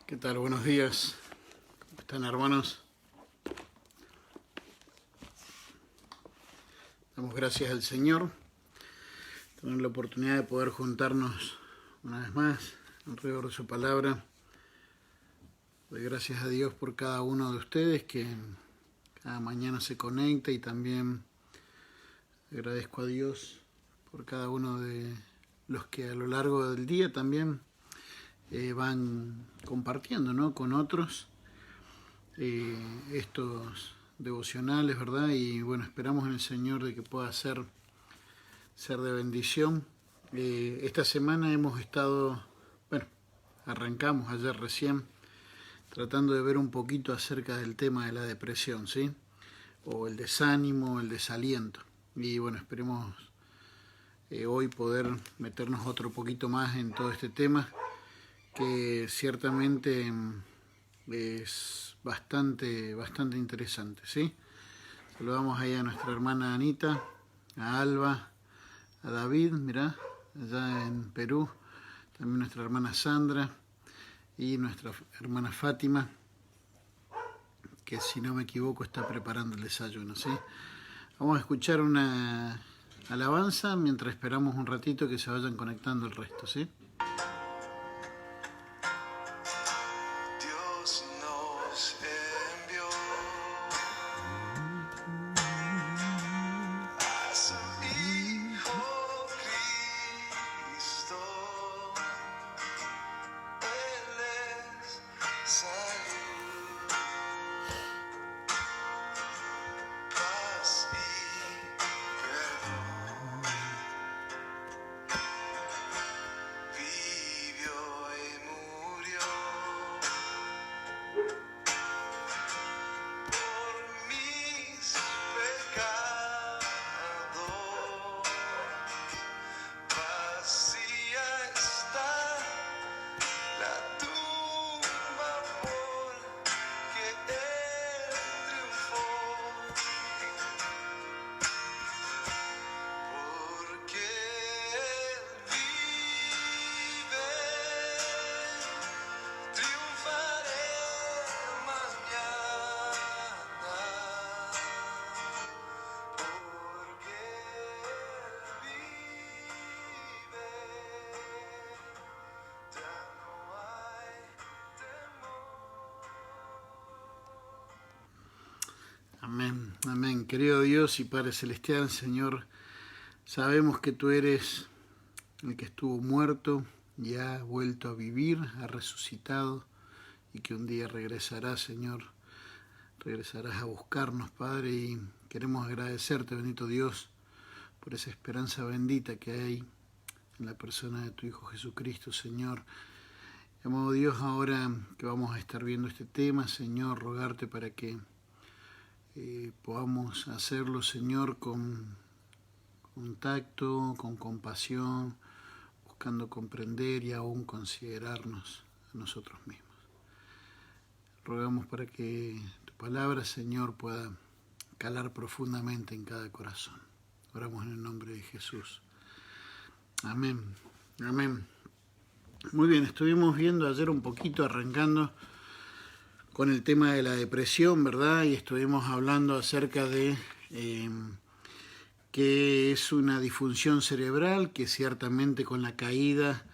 ¿Qué tal? Buenos días. ¿Cómo están, hermanos? Damos gracias al Señor. Tener la oportunidad de poder juntarnos una vez más alrededor de su palabra. Doy gracias a Dios por cada uno de ustedes que cada mañana se conecta, y también agradezco a Dios por cada uno de los que a lo largo del día también van compartiendo, ¿no?, con otros estos devocionales, ¿verdad? Y bueno, esperamos en el Señor de que pueda ser de bendición. Esta semana hemos estado, bueno, arrancamos ayer recién, tratando de ver un poquito acerca del tema de la depresión, ¿sí? O el desánimo, el desaliento. Y bueno, esperemos hoy poder meternos otro poquito más en todo este tema, que ciertamente es bastante interesante, ¿sí? Saludamos ahí a nuestra hermana Anita, a Alba, a David, mirá, allá en Perú, también nuestra hermana Sandra y nuestra hermana Fátima, que si no me equivoco está preparando el desayuno, ¿sí? Vamos a escuchar una alabanza mientras esperamos un ratito que se vayan conectando el resto, ¿sí? Amén, amén. Querido Dios y Padre Celestial, Señor, sabemos que tú eres el que estuvo muerto y ha vuelto a vivir, ha resucitado, y que un día regresarás, Señor. Regresarás a buscarnos, Padre, y queremos agradecerte, bendito Dios, por esa esperanza bendita que hay en la persona de tu Hijo Jesucristo, Señor. Amado Dios, ahora que vamos a estar viendo este tema, Señor, rogarte para que podamos hacerlo, Señor, con tacto, con compasión, buscando comprender y aún considerarnos a nosotros mismos. Rogamos para que tu palabra, Señor, pueda calar profundamente en cada corazón. Oramos en el nombre de Jesús. Amén. Amén. Muy bien, estuvimos viendo ayer un poquito, arrancando con el tema de la depresión, ¿verdad? Y estuvimos hablando acerca de que es una disfunción cerebral que ciertamente con la caída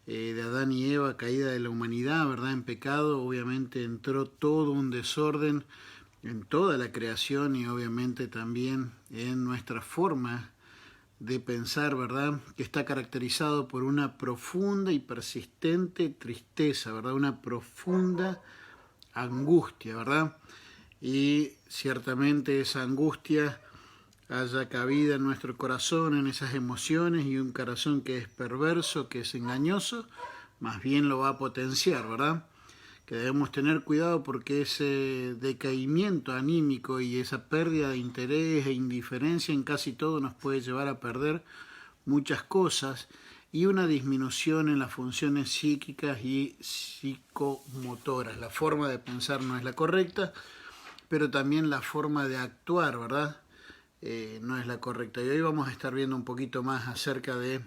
de Adán y Eva, caída de la humanidad, ¿verdad?, en pecado, obviamente entró todo un desorden en toda la creación y obviamente también en nuestra forma de pensar, ¿verdad?, que está caracterizado por una profunda y persistente tristeza, ¿verdad?, una profunda angustia, ¿verdad? Y ciertamente esa angustia haya cabida en nuestro corazón, en esas emociones, y un corazón que es perverso, que es engañoso, más bien lo va a potenciar, ¿verdad? Que debemos tener cuidado porque ese decaimiento anímico y esa pérdida de interés e indiferencia en casi todo nos puede llevar a perder muchas cosas, y una disminución en las funciones psíquicas y psicomotoras. La forma de pensar no es la correcta, pero también la forma de actuar, ¿verdad?, no es la correcta. Y hoy vamos a estar viendo un poquito más acerca de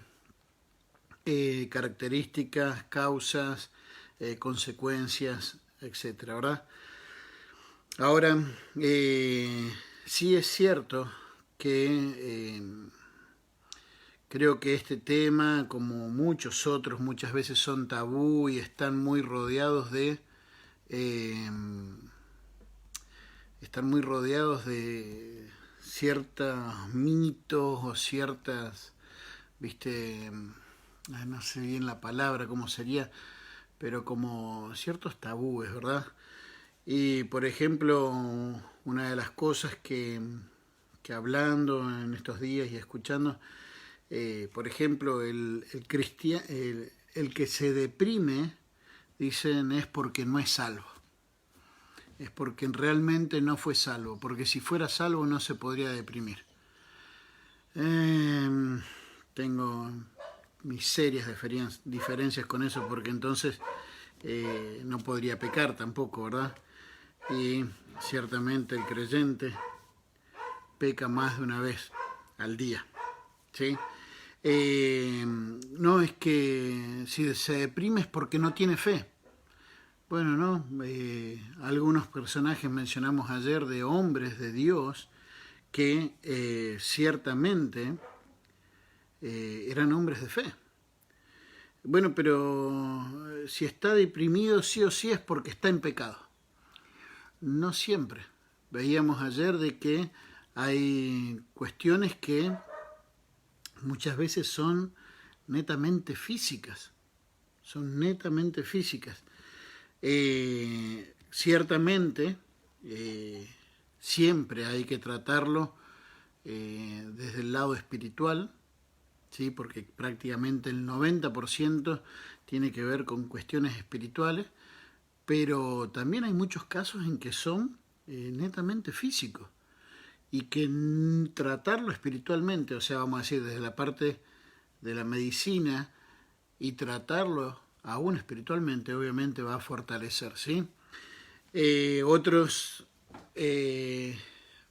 características, causas, consecuencias, etcétera, ¿verdad? Ahora, sí es cierto que creo que este tema, como muchos otros, muchas veces son tabú y están muy rodeados eh, ciertos mitos o ciertas, viste, no sé bien la palabra cómo sería, pero como ciertos tabúes, ¿verdad? Y por ejemplo, una de las cosas que hablando en estos días y escuchando, por ejemplo, el que se deprime, dicen, es porque no es salvo. Es porque realmente no fue salvo. Porque si fuera salvo no se podría deprimir. Tengo mis serias diferencias con eso, porque entonces no podría pecar tampoco, ¿verdad? Y ciertamente el creyente peca más de una vez al día, ¿sí? No es que si se deprime es porque no tiene fe. Bueno, no, algunos personajes mencionamos ayer de hombres de Dios que ciertamente eran hombres de fe. Bueno, pero si está deprimido sí o sí es porque está en pecado. No siempre. Veíamos ayer de que hay cuestiones que muchas veces son netamente físicas. Son netamente físicas. Ciertamente, siempre hay que tratarlo desde el lado espiritual, ¿sí? Porque prácticamente el 90% tiene que ver con cuestiones espirituales, pero también hay muchos casos en que son netamente físicos y que tratarlo espiritualmente, o sea, vamos a decir, desde la parte de la medicina y tratarlo aún espiritualmente, obviamente va a fortalecer, ¿sí? Otros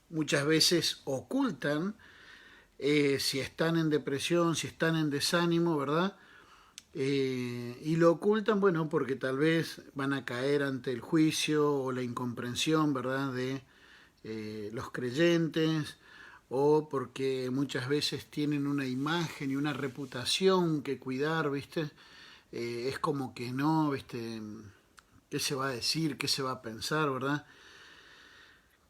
muchas veces ocultan si están en depresión, si están en desánimo, ¿verdad? Y lo ocultan, bueno, porque tal vez van a caer ante el juicio o la incomprensión, ¿verdad?, de los creyentes, o porque muchas veces tienen una imagen y una reputación que cuidar, ¿viste? Es como que no, ¿viste? ¿Qué se va a decir? ¿Qué se va a pensar, verdad?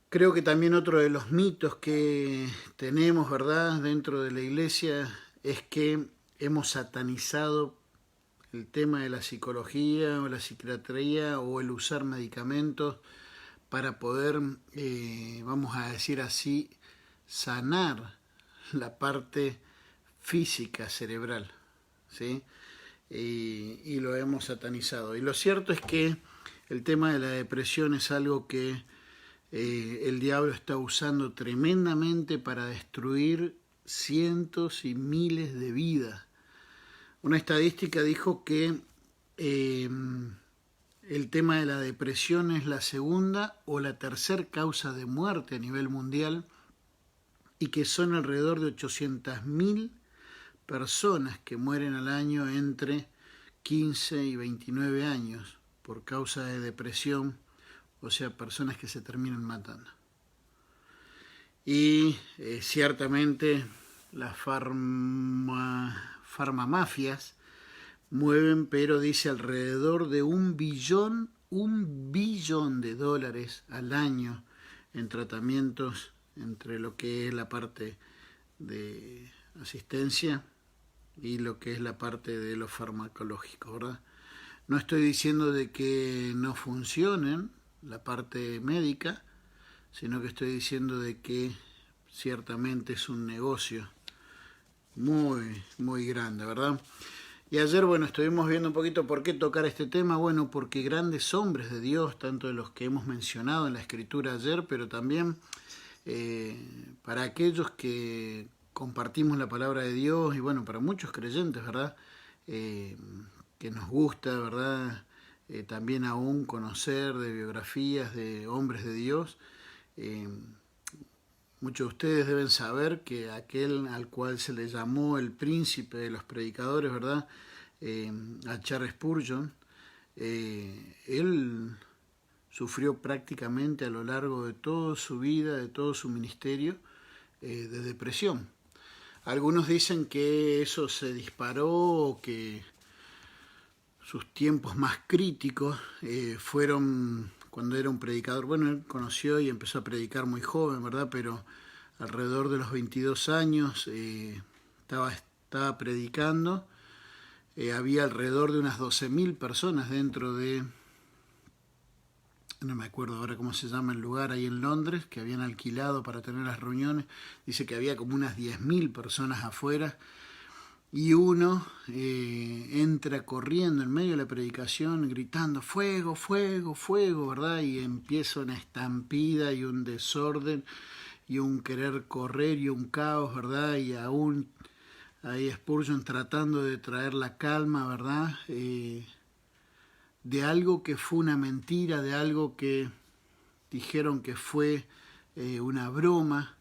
Creo que también otro de los mitos que tenemos, ¿verdad?, dentro de la iglesia es que hemos satanizado el tema de la psicología o la psiquiatría o el usar medicamentos para poder, vamos a decir así, sanar la parte física cerebral, ¿sí? Y lo hemos satanizado. Y lo cierto es que el tema de la depresión es algo que el diablo está usando tremendamente para destruir cientos y miles de vidas. Una estadística dijo que el tema de la depresión es la segunda o la tercera causa de muerte a nivel mundial y que son alrededor de 800.000 personas que mueren al año entre 15 y 29 años por causa de depresión, o sea, personas que se terminan matando. Y ciertamente las farmamafias mueven, pero dice alrededor de $1 billón de dólares al año en tratamientos entre lo que es la parte de asistencia y lo que es la parte de lo farmacológico, ¿verdad? No estoy diciendo de que no funcionen la parte médica, sino que estoy diciendo de que ciertamente es un negocio muy, muy grande, ¿verdad? Y ayer, bueno, estuvimos viendo un poquito por qué tocar este tema. Bueno, porque grandes hombres de Dios, tanto de los que hemos mencionado en la escritura ayer, pero también para aquellos que compartimos la palabra de Dios y bueno, para muchos creyentes, ¿verdad? Que nos gusta, ¿verdad? También aún conocer de biografías de hombres de Dios. Muchos de ustedes deben saber que aquel al cual se le llamó el príncipe de los predicadores, ¿verdad? A Charles Spurgeon, él sufrió prácticamente a lo largo de toda su vida, de todo su ministerio, de depresión. Algunos dicen que eso se disparó o que sus tiempos más críticos fueron cuando era un predicador. Bueno, él conoció y empezó a predicar muy joven, ¿verdad? Pero alrededor de los 22 años estaba predicando. Había alrededor de unas 12.000 personas dentro de, no me acuerdo ahora cómo se llama el lugar, ahí en Londres, que habían alquilado para tener las reuniones. Dice que había como unas 10.000 personas afuera. Y uno entra corriendo en medio de la predicación, gritando, fuego, fuego, fuego, ¿verdad? Y empieza una estampida y un desorden y un querer correr y un caos, ¿verdad? Y aún ahí Spurgeon tratando de traer la calma, ¿verdad? De algo que fue una mentira, de algo que dijeron que fue una broma,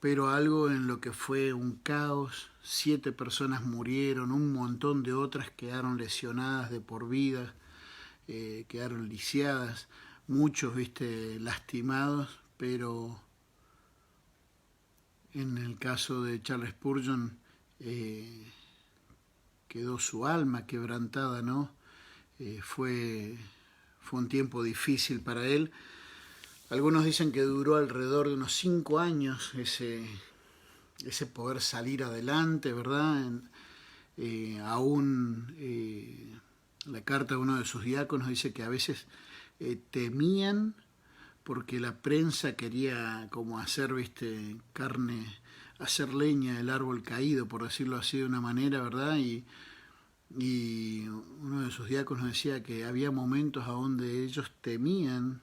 pero algo en lo que fue un caos. 7 personas murieron, un montón de otras quedaron lesionadas de por vida, quedaron lisiadas, muchos, lastimados, pero en el caso de Charles Spurgeon quedó su alma quebrantada, ¿no? Fue un tiempo difícil para él. Algunos dicen que duró alrededor de unos 5 años ese poder salir adelante, ¿verdad? Aún la carta de uno de sus diáconos dice que a veces temían porque la prensa quería como hacer, hacer leña del árbol caído, por decirlo así de una manera, ¿verdad? Y uno de sus diáconos decía que había momentos a donde ellos temían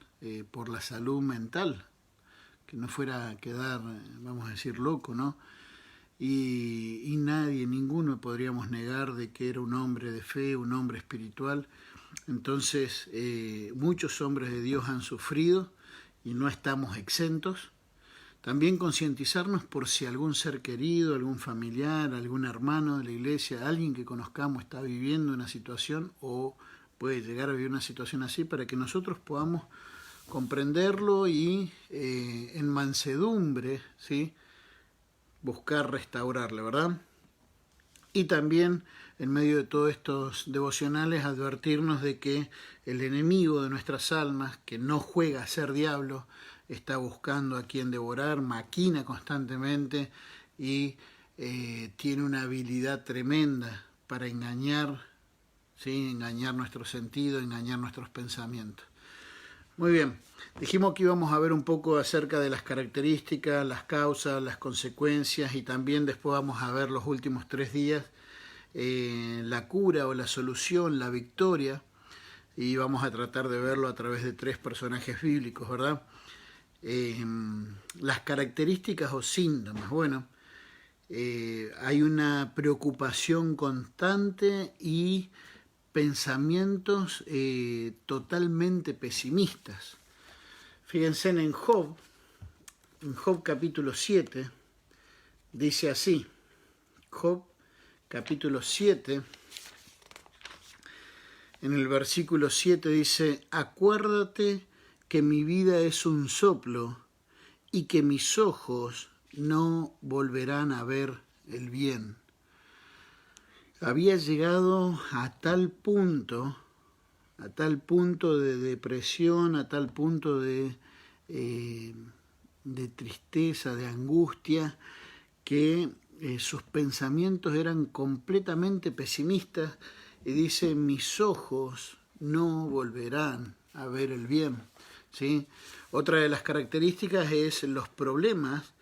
por la salud mental, que no fuera a quedar, vamos a decir, loco, ¿no? Y nadie, ninguno podríamos negar de que era un hombre de fe, un hombre espiritual. Entonces, muchos hombres de Dios han sufrido y no estamos exentos. También concientizarnos por si algún ser querido, algún familiar, algún hermano de la iglesia, alguien que conozcamos está viviendo una situación o puede llegar a vivir una situación así, para que nosotros podamos comprenderlo y en mansedumbre, ¿sí?, buscar restaurarle, ¿verdad? Y también en medio de todos estos devocionales advertirnos de que el enemigo de nuestras almas, que no juega a ser diablo, está buscando a quien devorar, maquina constantemente y tiene una habilidad tremenda para engañar, ¿sí?, engañar nuestro sentido, engañar nuestros pensamientos. Muy bien, dijimos que íbamos a ver un poco acerca de las características, las causas, las consecuencias, y también después vamos a ver los últimos 3 días la cura o la solución, la victoria, y vamos a tratar de verlo a través de 3 personajes bíblicos, ¿verdad? Las características o síntomas, bueno, hay una preocupación constante y pensamientos totalmente pesimistas. Fíjense en Job capítulo 7, dice así, Job capítulo 7, en el versículo 7 dice, acuérdate que mi vida es un soplo y que mis ojos no volverán a ver el bien. Había llegado a tal punto de depresión, a tal punto de tristeza, de angustia, que sus pensamientos eran completamente pesimistas, y dice, mis ojos no volverán a ver el bien, ¿sí? Otra de las características es los problemas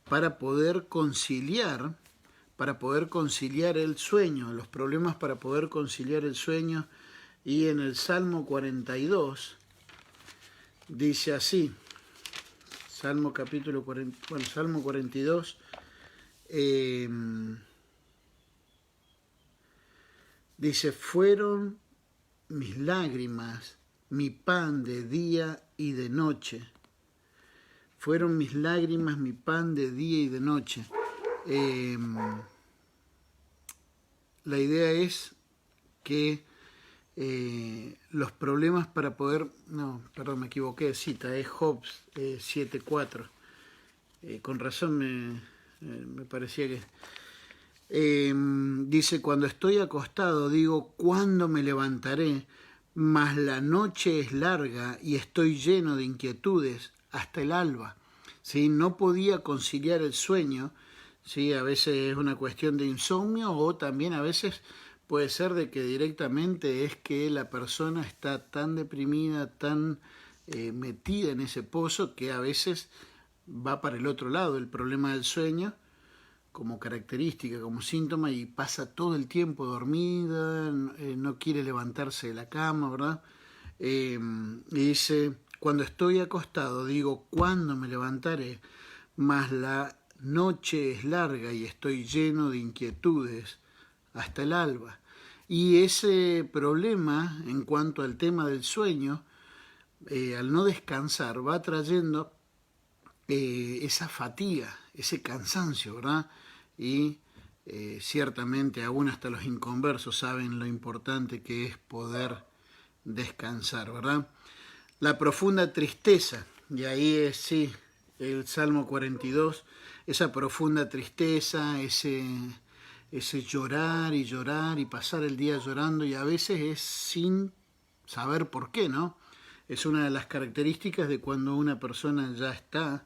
para poder conciliar el sueño, los problemas para poder conciliar el sueño. Y en el Salmo 42 dice así, Salmo 42, dice, fueron mis lágrimas mi pan de día y de noche. Fueron mis lágrimas mi pan de día y de noche. La idea es que los problemas para poder, no, perdón, me equivoqué de cita, es Job 7:4. Con razón me parecía que... dice, cuando estoy acostado, digo, ¿cuándo me levantaré? Mas la noche es larga y estoy lleno de inquietudes hasta el alba. ¿Sí? No podía conciliar el sueño, ¿sí? A veces es una cuestión de insomnio o también a veces puede ser de que directamente es que la persona está tan deprimida, tan metida en ese pozo que a veces va para el otro lado el problema del sueño como característica, como síntoma, y pasa todo el tiempo dormida, no quiere levantarse de la cama, ¿verdad? Y dice, cuando estoy acostado, digo, ¿cuándo me levantaré? Mas la noche es larga y estoy lleno de inquietudes hasta el alba. Y ese problema, en cuanto al tema del sueño, al no descansar, va trayendo esa fatiga, ese cansancio, ¿verdad? Y ciertamente aún hasta los inconversos saben lo importante que es poder descansar, ¿verdad? La profunda tristeza, y ahí es, sí, el Salmo 42, esa profunda tristeza, ese llorar y pasar el día llorando, y a veces es sin saber por qué, ¿no? Es una de las características de cuando una persona ya está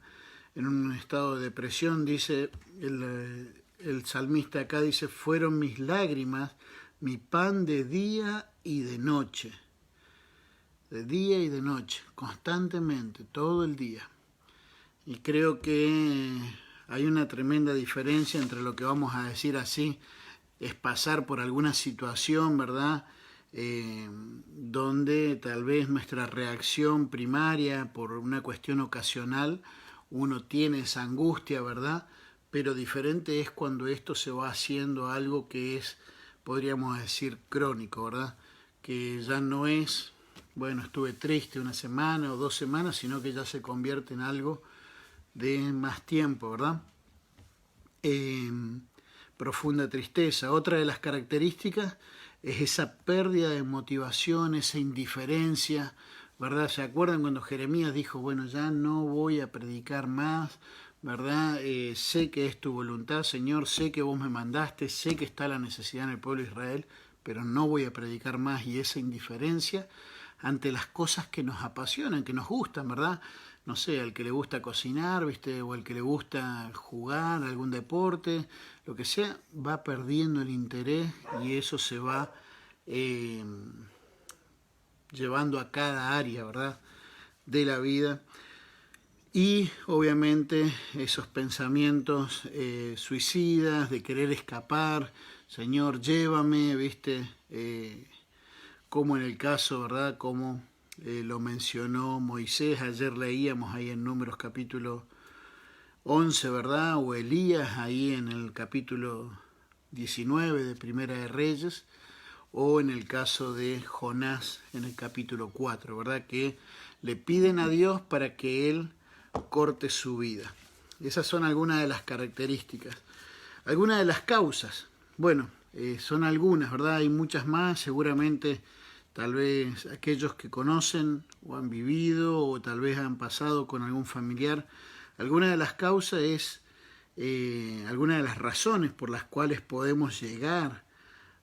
en un estado de depresión, dice el salmista acá, dice, fueron mis lágrimas, mi pan de día y de noche. De día y de noche, constantemente, todo el día. Y creo que hay una tremenda diferencia entre lo que vamos a decir así, es pasar por alguna situación, ¿verdad? Donde tal vez nuestra reacción primaria por una cuestión ocasional, uno tiene esa angustia, ¿verdad? Pero diferente es cuando esto se va haciendo algo que es, podríamos decir, crónico, ¿verdad? Que ya no es, bueno, estuve triste una semana o 2 semanas, sino que ya se convierte en algo de más tiempo, ¿verdad? Profunda tristeza. Otra de las características es esa pérdida de motivación, esa indiferencia, ¿verdad? ¿Se acuerdan cuando Jeremías dijo, bueno, ya no voy a predicar más, ¿verdad? Sé que es tu voluntad, Señor, sé que vos me mandaste, sé que está la necesidad en el pueblo de Israel, pero no voy a predicar más, y esa indiferencia ante las cosas que nos apasionan, que nos gustan, ¿verdad? No sé, al que le gusta cocinar, ¿viste? O al que le gusta jugar, algún deporte, lo que sea, va perdiendo el interés y eso se va llevando a cada área, ¿verdad?, de la vida. Y obviamente esos pensamientos suicidas, de querer escapar, Señor, llévame, ¿viste? Como en el caso, ¿verdad?, como lo mencionó Moisés, ayer leíamos ahí en Números capítulo 11, ¿verdad? O Elías ahí en el capítulo 19 de Primera de Reyes, o en el caso de Jonás en el capítulo 4, ¿verdad? Que le piden a Dios para que Él corte su vida. Esas son algunas de las características. Algunas de las causas, bueno, son algunas, ¿verdad? Hay muchas más, seguramente. Tal vez aquellos que conocen o han vivido o tal vez han pasado con algún familiar. Alguna de las causas es, alguna de las razones por las cuales podemos llegar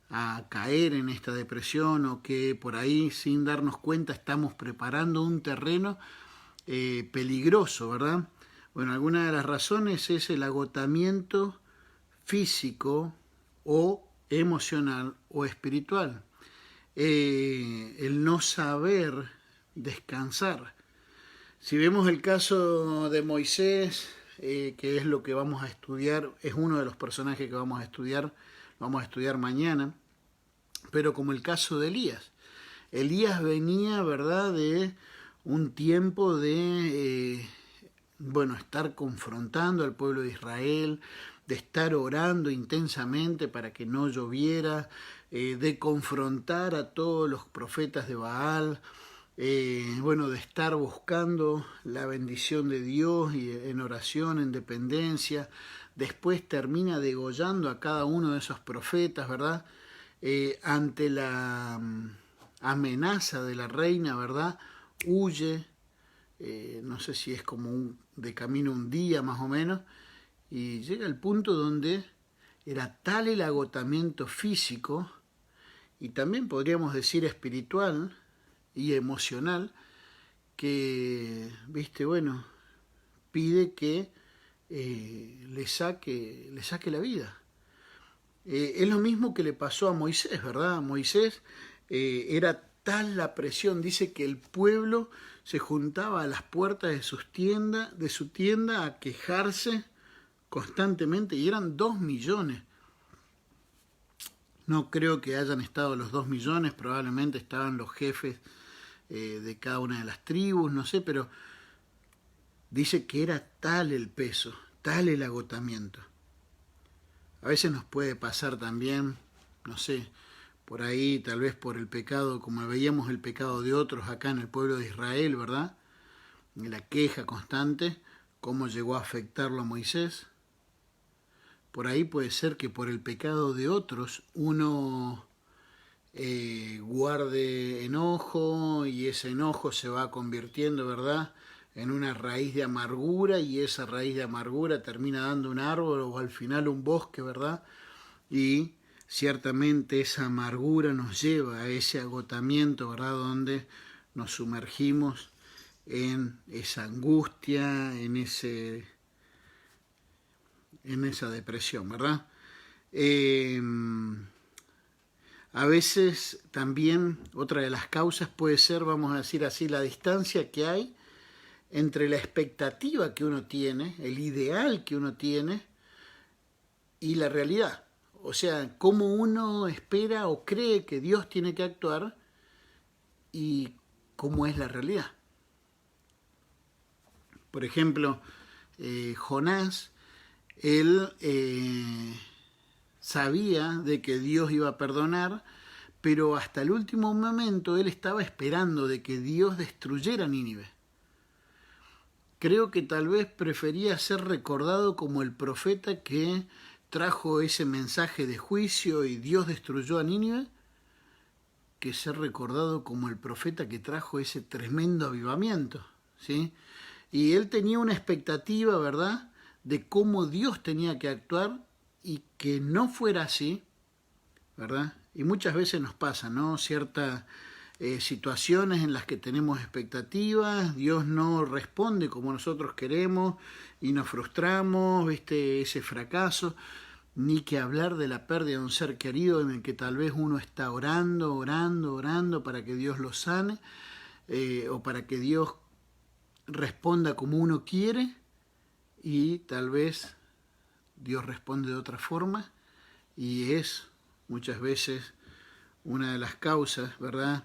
a caer en esta depresión o que por ahí sin darnos cuenta estamos preparando un terreno peligroso, ¿verdad? Bueno, alguna de las razones es el agotamiento físico o emocional o espiritual. El no saber descansar. Si vemos el caso de Moisés, que es lo que vamos a estudiar, es uno de los personajes que vamos a estudiar mañana, pero como el caso de Elías. Elías venía, ¿verdad?, de un tiempo de, estar confrontando al pueblo de Israel, de estar orando intensamente para que no lloviera, de confrontar a todos los profetas de Baal, de estar buscando la bendición de Dios y en oración, en dependencia. Después termina degollando a cada uno de esos profetas, ¿verdad? Ante la amenaza de la reina, ¿verdad? Huye, no sé si es como de camino un día más o menos, y llega al punto donde era tal el agotamiento físico, y también podríamos decir espiritual y emocional, que, viste, bueno, pide que le saque la vida. Es lo mismo que le pasó a Moisés, ¿verdad? A Moisés era tal la presión, dice que el pueblo se juntaba a las puertas de su tienda a quejarse constantemente, y eran 2 millones. No creo que hayan estado los 2 millones, probablemente estaban los jefes de cada una de las tribus, no sé, pero dice que era tal el peso, tal el agotamiento. A veces nos puede pasar también, no sé, por ahí tal vez por el pecado, como veíamos el pecado de otros acá en el pueblo de Israel, ¿verdad? La queja constante, cómo llegó a afectarlo a Moisés. Por ahí puede ser que por el pecado de otros uno guarde enojo, y ese enojo se va convirtiendo, ¿verdad?, en una raíz de amargura, y esa raíz de amargura termina dando un árbol o al final un bosque, ¿verdad? Y ciertamente esa amargura nos lleva a ese agotamiento, ¿verdad?, donde nos sumergimos en esa angustia, en esa depresión, ¿verdad? A veces también otra de las causas puede ser, vamos a decir así, la distancia que hay entre la expectativa que uno tiene, el ideal que uno tiene, y la realidad. O sea, cómo uno espera o cree que Dios tiene que actuar y cómo es la realidad. Por ejemplo, Jonás, él sabía de que Dios iba a perdonar, pero hasta el último momento él estaba esperando de que Dios destruyera Nínive. Creo que tal vez prefería ser recordado como el profeta que trajo ese mensaje de juicio y Dios destruyó a Nínive, que ser recordado como el profeta que trajo ese tremendo avivamiento, ¿sí? Y él tenía una expectativa, ¿verdad?, de cómo Dios tenía que actuar, y que no fuera así, ¿verdad? Y muchas veces nos pasa, ¿no?, ciertas situaciones en las que tenemos expectativas, Dios no responde como nosotros queremos y nos frustramos, ¿viste?, ese fracaso. Ni que hablar de la pérdida de un ser querido en el que tal vez uno está orando para que Dios lo sane, o para que Dios responda como uno quiere, y tal vez Dios responde de otra forma, y es muchas veces una de las causas, ¿verdad?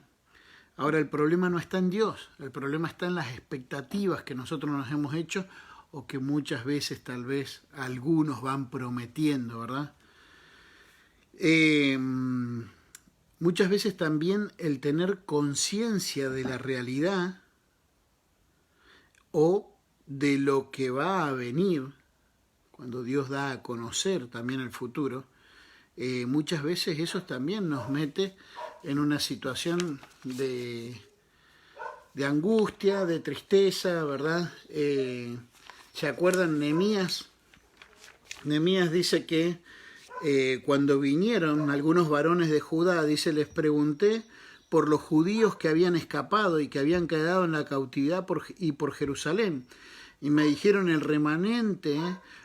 Ahora, el problema no está en Dios, el problema está en las expectativas que nosotros nos hemos hecho, o que muchas veces tal vez algunos van prometiendo, ¿verdad? Muchas veces también el tener conciencia de la realidad o de lo que va a venir, cuando Dios da a conocer también el futuro, muchas veces eso también nos mete en una situación de angustia, de tristeza, ¿verdad? ¿Se acuerdan Nehemías? Nehemías dice que cuando vinieron algunos varones de Judá, dice, les pregunté por los judíos que habían escapado y que habían quedado en la cautividad por Jerusalén. Y me dijeron, el remanente,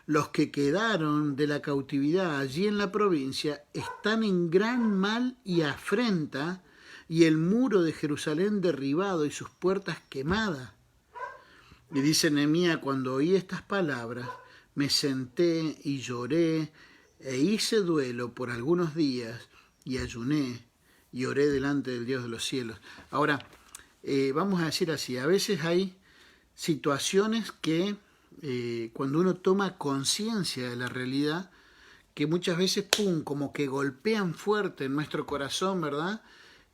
los que quedaron de la cautividad allí en la provincia, están en gran mal y afrenta, y el muro de Jerusalén derribado y sus puertas quemadas. Y dice Nehemías, cuando oí estas palabras, me senté y lloré, e hice duelo por algunos días, y ayuné, y oré delante del Dios de los cielos. Ahora, vamos a decir así, a veces hay situaciones que cuando uno toma conciencia de la realidad, que muchas veces, pum, como que golpean fuerte en nuestro corazón, ¿verdad?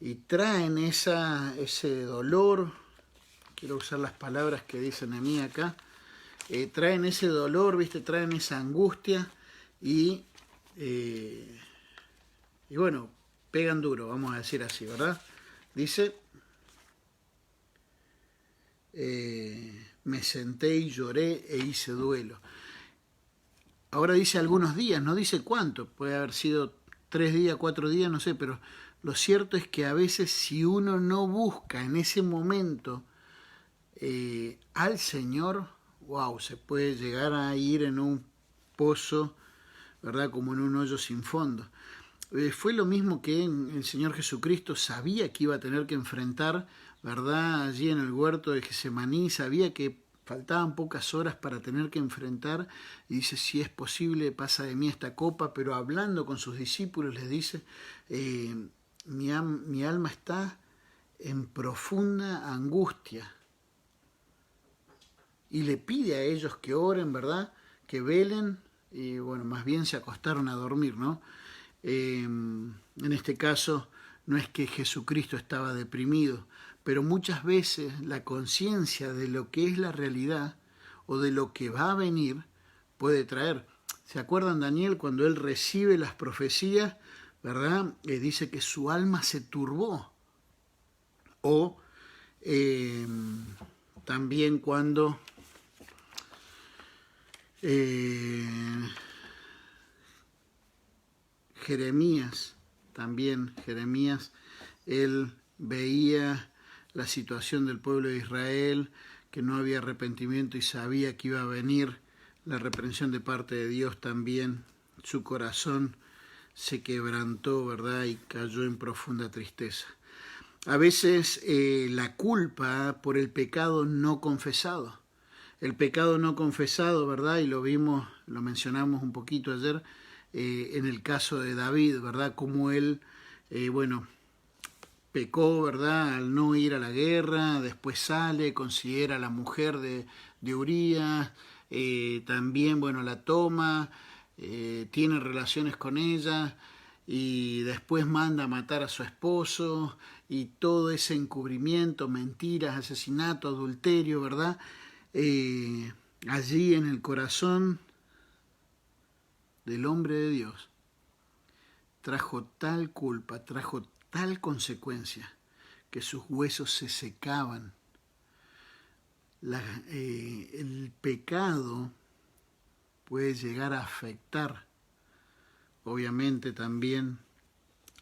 Y traen ese dolor, quiero usar las palabras que dice Nehemías acá, traen ese dolor, ¿viste? Traen esa angustia y bueno, pegan duro, vamos a decir así, ¿verdad? Dice, me senté y lloré e hice duelo. Ahora dice algunos días, no dice cuánto, puede haber sido 3 días, 4 días, no sé, pero lo cierto es que a veces si uno no busca en ese momento al Señor, wow, se puede llegar a ir en un pozo, ¿verdad? Como en un hoyo sin fondo. Fue lo mismo que el Señor Jesucristo sabía que iba a tener que enfrentar, ¿verdad? Allí en el huerto de Getsemaní, sabía que faltaban pocas horas para tener que enfrentar, y dice, si es posible, pasa de mí esta copa, pero hablando con sus discípulos les dice, mi alma está en profunda angustia, y le pide a ellos que oren, ¿verdad? Que velen, y bueno, más bien se acostaron a dormir, ¿no? En este caso, no es que Jesucristo estaba deprimido, pero muchas veces la conciencia de lo que es la realidad o de lo que va a venir puede traer. ¿Se acuerdan Daniel cuando él recibe las profecías, verdad? Dice que su alma se turbó. O también cuando Jeremías, él veía la situación del pueblo de Israel, que no había arrepentimiento y sabía que iba a venir la reprensión de parte de Dios también. Su corazón se quebrantó, ¿verdad? Y cayó en profunda tristeza. A veces la culpa por el pecado no confesado. El pecado no confesado, ¿verdad? Y lo vimos, lo mencionamos un poquito ayer, en el caso de David, ¿verdad? Como él, pecó, ¿verdad? Al no ir a la guerra, después sale, considera a la mujer de Urías, también, la toma, tiene relaciones con ella y después manda a matar a su esposo y todo ese encubrimiento, mentiras, asesinato, adulterio, ¿verdad? Allí en el corazón del hombre de Dios trajo tal culpa, trajo tal consecuencia que sus huesos se secaban. El pecado puede llegar a afectar, obviamente también,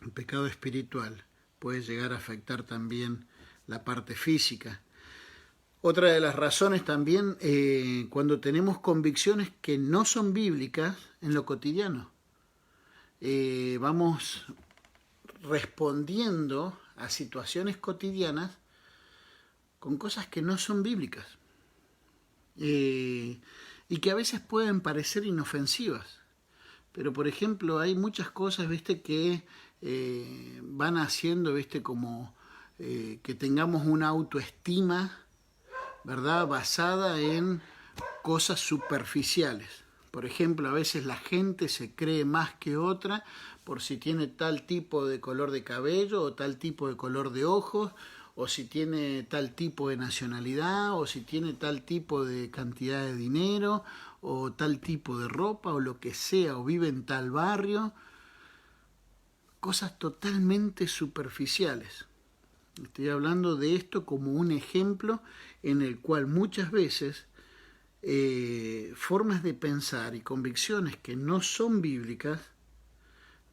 el pecado espiritual puede llegar a afectar también la parte física. Otra de las razones también, cuando tenemos convicciones que no son bíblicas en lo cotidiano, vamos respondiendo a situaciones cotidianas con cosas que no son bíblicas y que a veces pueden parecer inofensivas. Pero, por ejemplo, hay muchas cosas, que van haciendo, como que tengamos una autoestima, ¿verdad?, basada en cosas superficiales. Por ejemplo, a veces la gente se cree más que otra por si tiene tal tipo de color de cabello o tal tipo de color de ojos, o si tiene tal tipo de nacionalidad, o si tiene tal tipo de cantidad de dinero, o tal tipo de ropa, o lo que sea, o vive en tal barrio. Cosas totalmente superficiales. Estoy hablando de esto como un ejemplo en el cual muchas veces formas de pensar y convicciones que no son bíblicas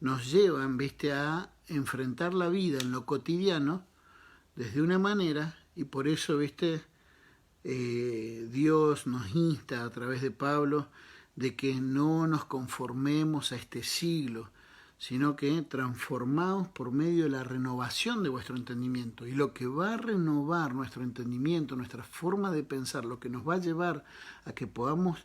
nos llevan, a enfrentar la vida en lo cotidiano desde una manera, y por eso, Dios nos insta a través de Pablo de que no nos conformemos a este siglo, sino que transformados por medio de la renovación de vuestro entendimiento. Y lo que va a renovar nuestro entendimiento, nuestra forma de pensar, lo que nos va a llevar a que podamos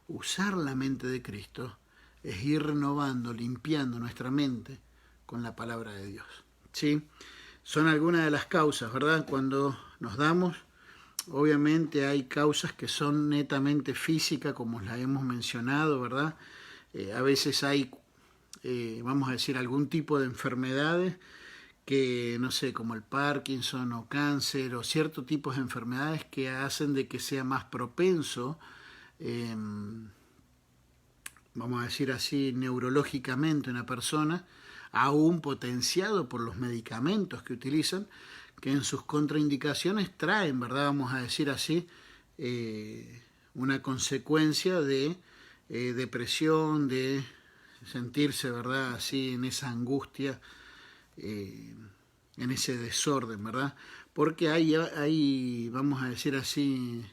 usar la mente de Cristo, es ir renovando, limpiando nuestra mente con la palabra de Dios. ¿Sí? Son algunas de las causas, ¿verdad? Cuando nos damos, obviamente hay causas que son netamente físicas, como las hemos mencionado, ¿verdad? A veces hay, vamos a decir, algún tipo de enfermedades que, no sé, como el Parkinson o cáncer o ciertos tipos de enfermedades que hacen de que sea más propenso, vamos a decir así, neurológicamente una persona, aún potenciado por los medicamentos que utilizan, que en sus contraindicaciones traen, ¿verdad? Vamos a decir así, una consecuencia de depresión, de sentirse, ¿verdad? Así en esa angustia, en ese desorden, ¿verdad? Porque hay vamos a decir así,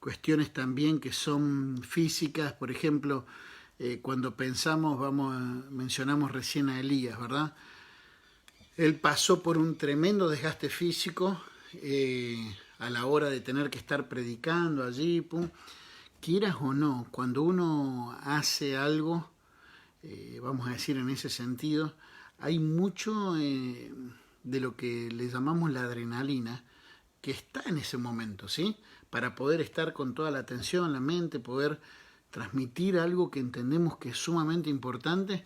cuestiones también que son físicas, por ejemplo, cuando pensamos, mencionamos recién a Elías, ¿verdad? Él pasó por un tremendo desgaste físico a la hora de tener que estar predicando allí, pum. Quieras o no, cuando uno hace algo, vamos a decir en ese sentido, hay mucho de lo que le llamamos la adrenalina que está en ese momento, ¿sí? Para poder estar con toda la atención, la mente, poder transmitir algo que entendemos que es sumamente importante.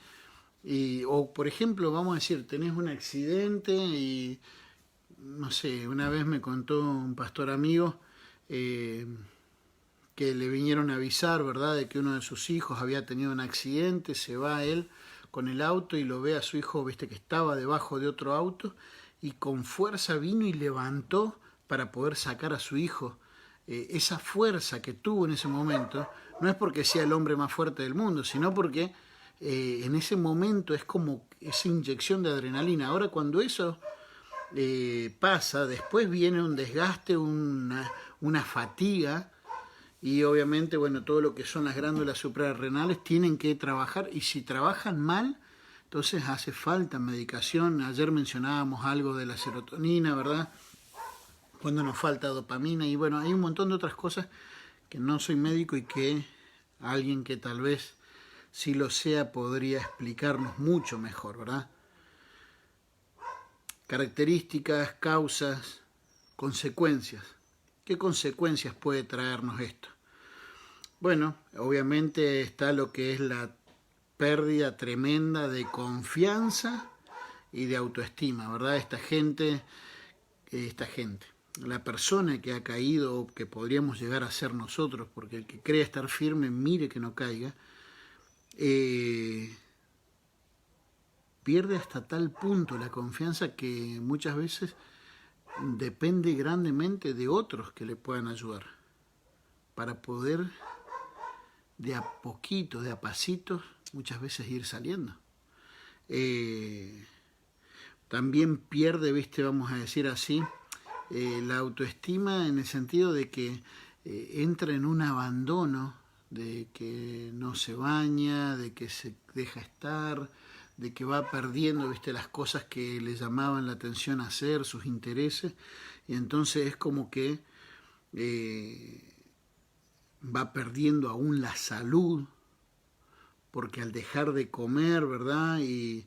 O por ejemplo, vamos a decir, tenés un accidente y, no sé, una vez me contó un pastor amigo que le vinieron a avisar, ¿verdad?, de que uno de sus hijos había tenido un accidente, se va él con el auto y lo ve a su hijo, viste, que estaba debajo de otro auto, y con fuerza vino y levantó para poder sacar a su hijo. Esa fuerza que tuvo en ese momento, no es porque sea el hombre más fuerte del mundo, sino porque en ese momento es como esa inyección de adrenalina. Ahora cuando eso pasa, después viene un desgaste, una fatiga, y obviamente, bueno, todo lo que son las glándulas suprarrenales tienen que trabajar, y si trabajan mal, entonces hace falta medicación. Ayer mencionábamos algo de la serotonina, ¿verdad? Cuando nos falta dopamina, y bueno, hay un montón de otras cosas que no soy médico y que alguien que tal vez si lo sea podría explicarnos mucho mejor, ¿verdad? Características, causas, consecuencias. ¿Qué consecuencias puede traernos esto? Bueno, obviamente está lo que es la pérdida tremenda de confianza y de autoestima, ¿verdad? La persona que ha caído o que podríamos llegar a ser nosotros, porque el que cree estar firme, mire que no caiga, pierde hasta tal punto la confianza que muchas veces depende grandemente de otros que le puedan ayudar para poder de a poquito, de a pasitos, muchas veces ir saliendo. También pierde, viste, vamos a decir así, la autoestima en el sentido de que entra en un abandono, de que no se baña, de que se deja estar, de que va perdiendo, viste, las cosas que le llamaban la atención a hacer, sus intereses, y entonces es como que va perdiendo aún la salud, porque al dejar de comer, ¿verdad? Y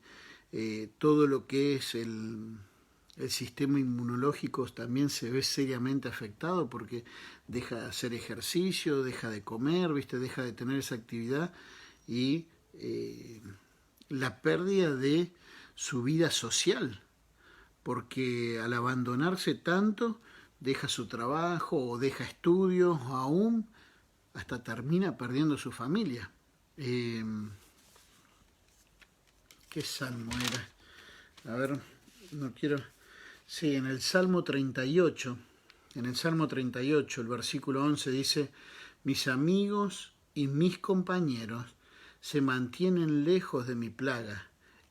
todo lo que es el sistema inmunológico también se ve seriamente afectado porque deja de hacer ejercicio, deja de comer, ¿viste? Deja de tener esa actividad, y la pérdida de su vida social, porque al abandonarse tanto deja su trabajo o deja estudios o aún hasta termina perdiendo su familia. ¿Qué salmo era? A ver, no quiero... Sí, en el Salmo 38, el versículo 11 dice: mis amigos y mis compañeros se mantienen lejos de mi plaga,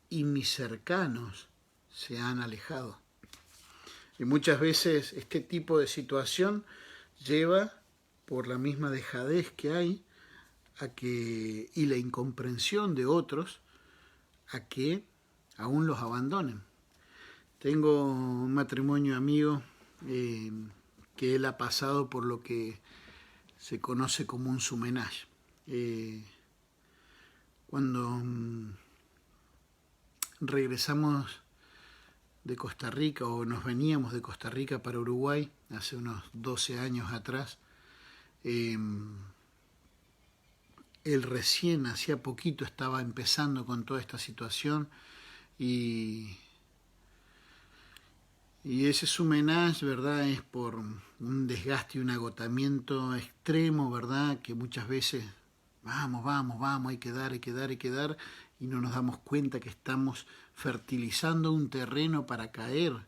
y mis cercanos se han alejado. Y muchas veces este tipo de situación lleva, por la misma dejadez que hay, y la incomprensión de otros, a que aún los abandonen. Tengo un matrimonio amigo que él ha pasado por lo que se conoce como un sumenage. Cuando regresamos de Costa Rica, o nos veníamos de Costa Rica para Uruguay, hace unos 12 años atrás, él recién, hacía poquito, estaba empezando con toda esta situación, y ese sumenage, ¿verdad?, es por un desgaste y un agotamiento extremo, ¿verdad?, que muchas veces vamos, hay que dar, y no nos damos cuenta que estamos fertilizando un terreno para caer,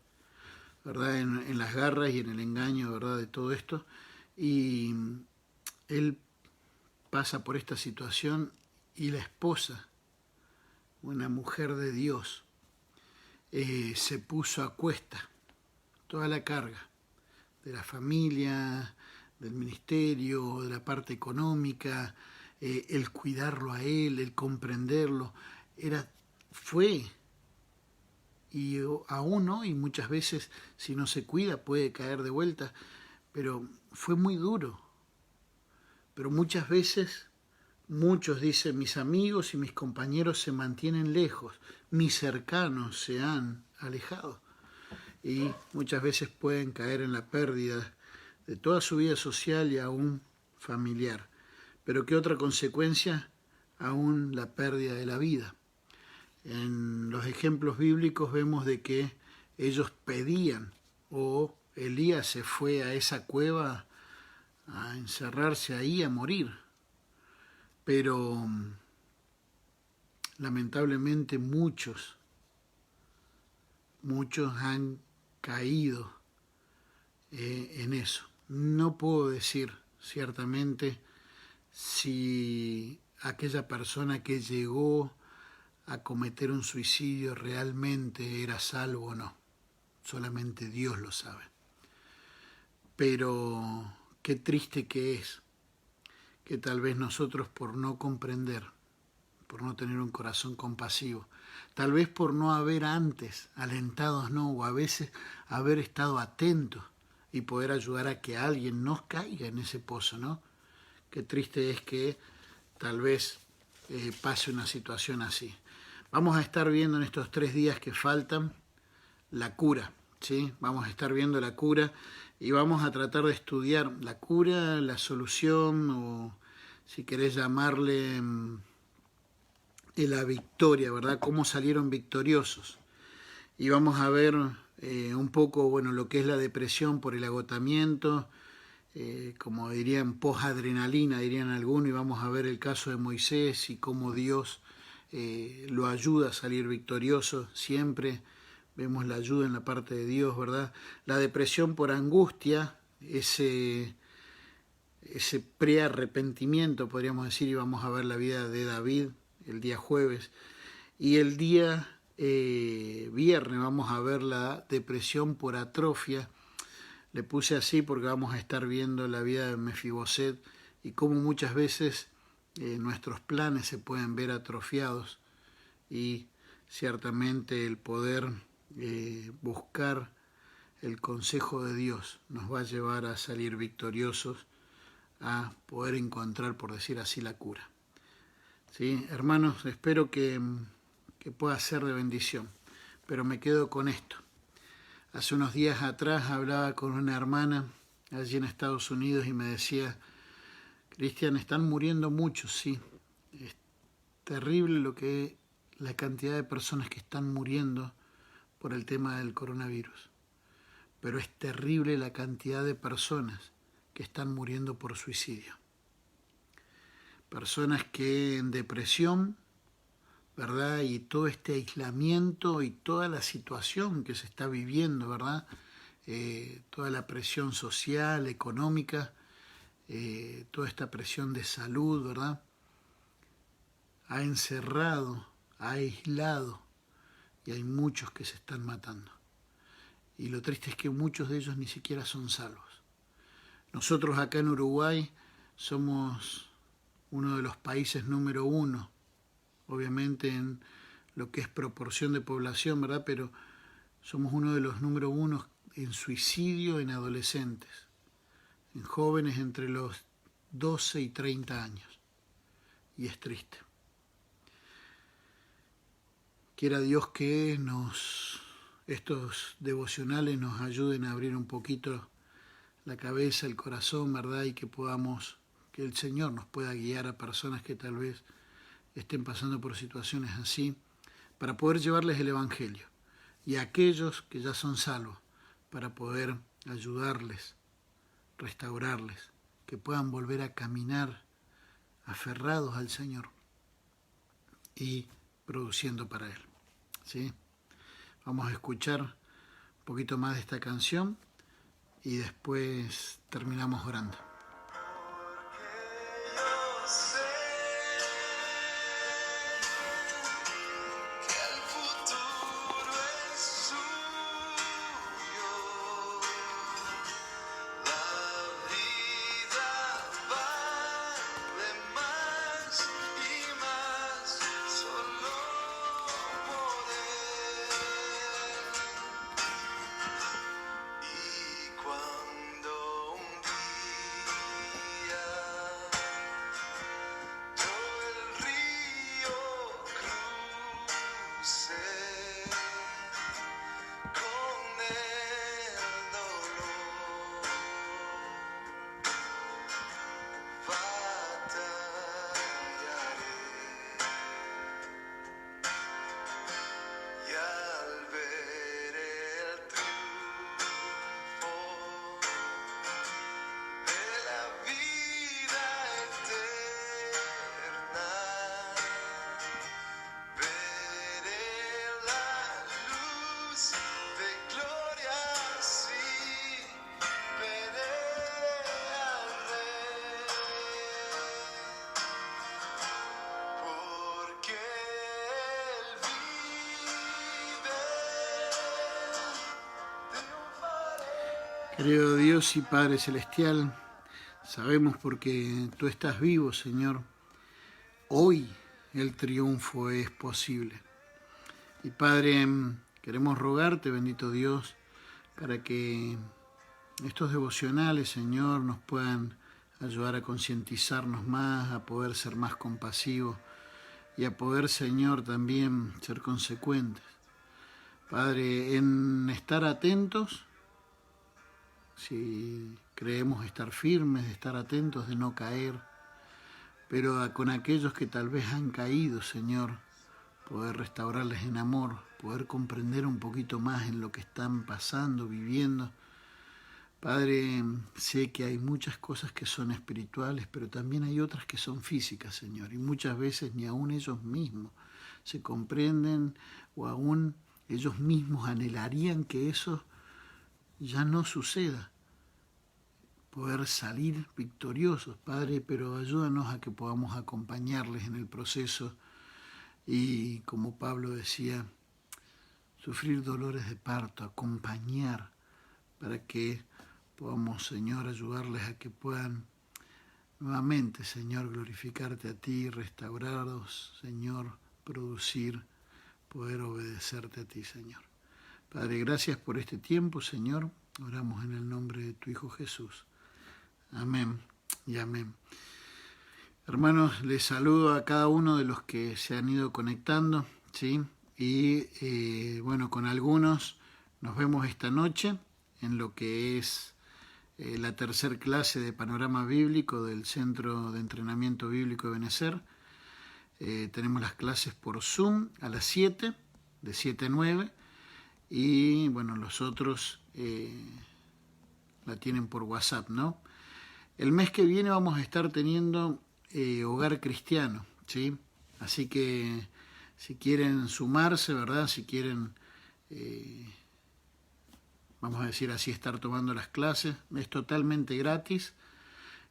¿verdad? En las garras y en el engaño, ¿verdad? De todo esto. Y él pasa por esta situación y la esposa, una mujer de Dios, se puso a cuesta toda la carga de la familia, del ministerio, de la parte económica, el cuidarlo a él, el comprenderlo, fue y aún hoy muchas veces si no se cuida puede caer de vuelta, pero fue muy duro. Pero muchas veces muchos dicen, mis amigos y mis compañeros se mantienen lejos, mis cercanos se han alejado y muchas veces pueden caer en la pérdida de toda su vida social y aún familiar. Pero ¿qué otra consecuencia? Aún la pérdida de la vida. En los ejemplos bíblicos vemos de que ellos pedían, o Elías se fue a esa cueva a encerrarse ahí, a morir. Pero lamentablemente muchos han caído en eso. No puedo decir ciertamente si aquella persona que llegó a cometer un suicidio realmente era salvo o no. Solamente Dios lo sabe. Pero qué triste que es que tal vez nosotros por no comprender, por no tener un corazón compasivo, tal vez por no haber antes alentados, no, o a veces haber estado atentos y poder ayudar a que alguien no caiga en ese pozo, ¿no? Qué triste es que tal vez pase una situación así. Vamos a estar viendo en estos 3 días que faltan la cura, ¿sí? Vamos a estar viendo la cura y vamos a tratar de estudiar la cura, la solución, o si querés llamarle la victoria, ¿verdad? Cómo salieron victoriosos. Y vamos a ver un poco, bueno, lo que es la depresión por el agotamiento, como dirían, posadrenalina, dirían algunos, y vamos a ver el caso de Moisés y cómo Dios lo ayuda a salir victorioso siempre. Vemos la ayuda en la parte de Dios, ¿verdad? La depresión por angustia, ese pre-arrepentimiento, podríamos decir, y vamos a ver la vida de David el día jueves. Y el día viernes vamos a ver la depresión por atrofia. Le puse así porque vamos a estar viendo la vida de Mefiboset y cómo muchas veces nuestros planes se pueden ver atrofiados, y ciertamente el poder buscar el consejo de Dios nos va a llevar a salir victoriosos, a poder encontrar, por decir así, la cura. ¿Sí? Hermanos, espero que pueda ser de bendición, pero me quedo con esto. Hace unos días atrás hablaba con una hermana allí en Estados Unidos y me decía, Cristian, están muriendo muchos, sí. Es terrible la cantidad de personas que están muriendo por el tema del coronavirus. Pero es terrible la cantidad de personas que están muriendo por suicidio. Personas que en depresión, ¿verdad? Y todo este aislamiento y toda la situación que se está viviendo, ¿verdad? Toda la presión social, económica, toda esta presión de salud, ¿verdad? Ha encerrado, ha aislado, y hay muchos que se están matando. Y lo triste es que muchos de ellos ni siquiera son salvos. Nosotros acá en Uruguay somos uno de los países número 1, obviamente en lo que es proporción de población, ¿verdad? Pero somos uno de los número 1 en suicidio en adolescentes, en jóvenes entre los 12 y 30 años. Y es triste. Quiera Dios que estos devocionales nos ayuden a abrir un poquito la cabeza, el corazón, ¿verdad? Y que el Señor nos pueda guiar a personas que tal vez estén pasando por situaciones así, para poder llevarles el Evangelio. Y a aquellos que ya son salvos, para poder ayudarles, restaurarles, que puedan volver a caminar aferrados al Señor y produciendo para Él. ¿Sí? Vamos a escuchar poquito más de esta canción y después terminamos orando. Querido Dios y Padre Celestial, sabemos porque tú estás vivo, Señor. Hoy el triunfo es posible. Y Padre, queremos rogarte, bendito Dios, para que estos devocionales, Señor, nos puedan ayudar a concientizarnos más, a poder ser más compasivos y a poder, Señor, también ser consecuentes. Padre, en estar atentos, si creemos estar firmes, de estar atentos, de no caer, pero con aquellos que tal vez han caído, Señor, poder restaurarles en amor, poder comprender un poquito más en lo que están pasando, viviendo. Padre, sé que hay muchas cosas que son espirituales, pero también hay otras que son físicas, Señor, y muchas veces ni aún ellos mismos se comprenden o aún ellos mismos anhelarían que eso ya no suceda, poder salir victoriosos, Padre, pero ayúdanos a que podamos acompañarles en el proceso y, como Pablo decía, sufrir dolores de parto, acompañar para que podamos, Señor, ayudarles a que puedan nuevamente, Señor, glorificarte a ti, restaurados, Señor, producir, poder obedecerte a ti, Señor. Padre, gracias por este tiempo, Señor. Oramos en el nombre de tu Hijo Jesús. Amén y amén. Hermanos, les saludo a cada uno de los que se han ido conectando, ¿sí? Y bueno, con algunos nos vemos esta noche en lo que es la tercera clase de Panorama Bíblico del Centro de Entrenamiento Bíblico de Benecer. Tenemos las clases por Zoom a las 7, de 7 a 9. Y bueno, los otros la tienen por WhatsApp, ¿no? El mes que viene vamos a estar teniendo Hogar Cristiano, ¿sí? Así que si quieren sumarse, ¿verdad? Si quieren, vamos a decir así, estar tomando las clases, es totalmente gratis.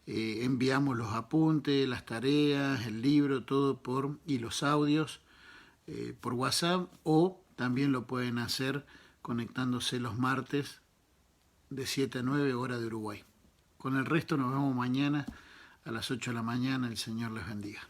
Enviamos los apuntes, las tareas, el libro, todo y los audios por WhatsApp, o también lo pueden hacer conectándose los martes de 7 a 9 hora de Uruguay. Con el resto nos vemos mañana a las 8 de la mañana. El Señor les bendiga.